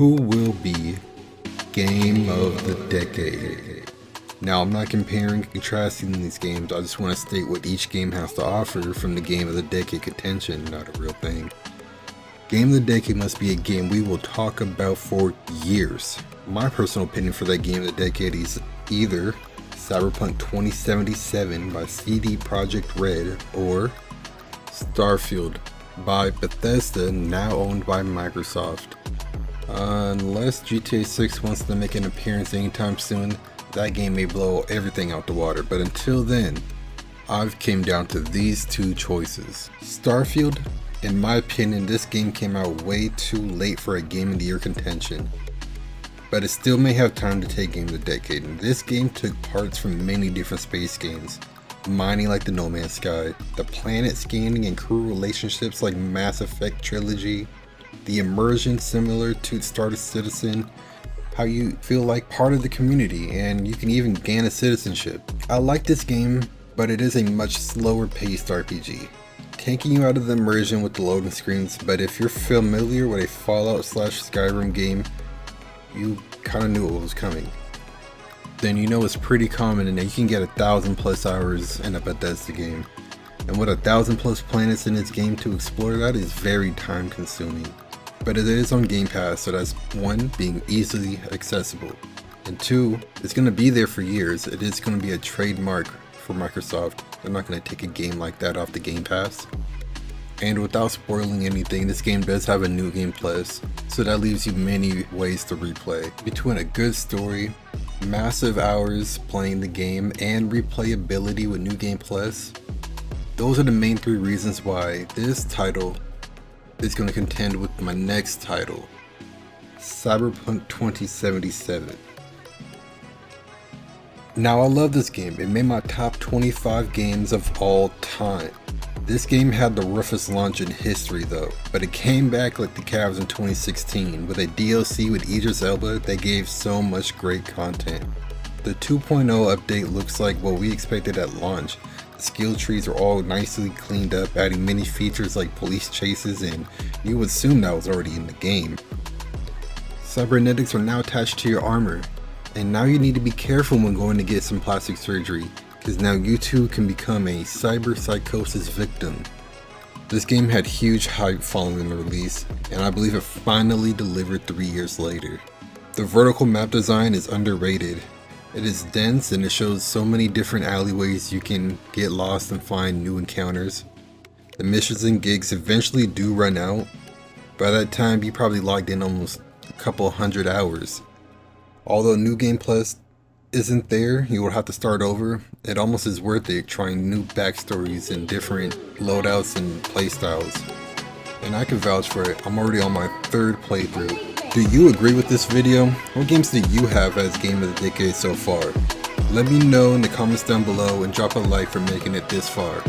Who will be Game of the Decade? Now, I'm not comparing and contrasting these games. I just want to state what each game has to offer from the Game of the Decade contention, not a real thing. Game of the Decade must be a game we will talk about for years. My personal opinion for that Game of the Decade is either Cyberpunk 2077 by CD Projekt Red or Starfield by Bethesda, now owned by Microsoft. Unless GTA 6 wants to make an appearance anytime soon, that game may blow everything out the water, but until then, I've came down to these two choices. Starfield, in my opinion, this game came out way too late for a Game of the Year contention, but it still may have time to take Game of the Decade. And this game took parts from many different space games, mining like the No Man's Sky, the planet scanning and crew relationships like Mass Effect Trilogy, the immersion similar to Star Citizen, how you feel like part of the community and you can even gain a citizenship. I like this game, but it is a much slower paced RPG, taking you out of the immersion with the loading screens. But if you're familiar with a Fallout / Skyrim game, you kind of knew what was coming. Then you know it's pretty common and that you can get 1,000+ hours in a Bethesda game. And with 1,000+ planets in this game to explore, that is very time consuming. But it is on Game Pass, so that's one, being easily accessible, and two, it's going to be there for years. It is going to be a trademark for Microsoft. They're not going to take a game like that off the Game Pass. And without spoiling anything, this game does have a New Game Plus, so that leaves you many ways to replay. Between a good story, massive hours playing the game, and replayability with New Game Plus, those are the main three reasons why this title is going to contend with my next title, Cyberpunk 2077. Now, I love this game. It made my top 25 games of all time. This game had the roughest launch in history though, but it came back like the Cavs in 2016 with a DLC with Idris Elba that gave so much great content. The 2.0 update looks like what we expected at launch. Skill trees are all nicely cleaned up, adding many features like police chases, and you would assume that was already in the game. Cybernetics are now attached to your armor, and now you need to be careful when going to get some plastic surgery, because now you too can become a cyber psychosis victim. This game had huge hype following the release, and I believe it finally delivered 3 years later. The vertical map design is underrated. It is dense and it shows so many different alleyways you can get lost and find new encounters. The missions and gigs eventually do run out. By that time you probably logged in almost a couple hundred hours. Although New Game Plus isn't there, you will have to start over. It almost is worth it trying new backstories and different loadouts and playstyles. And I can vouch for it, I'm already on my 3rd playthrough. Do you agree with this video? What games do you have as Game of the Decade so far? Let me know in the comments down below and drop a like for making it this far.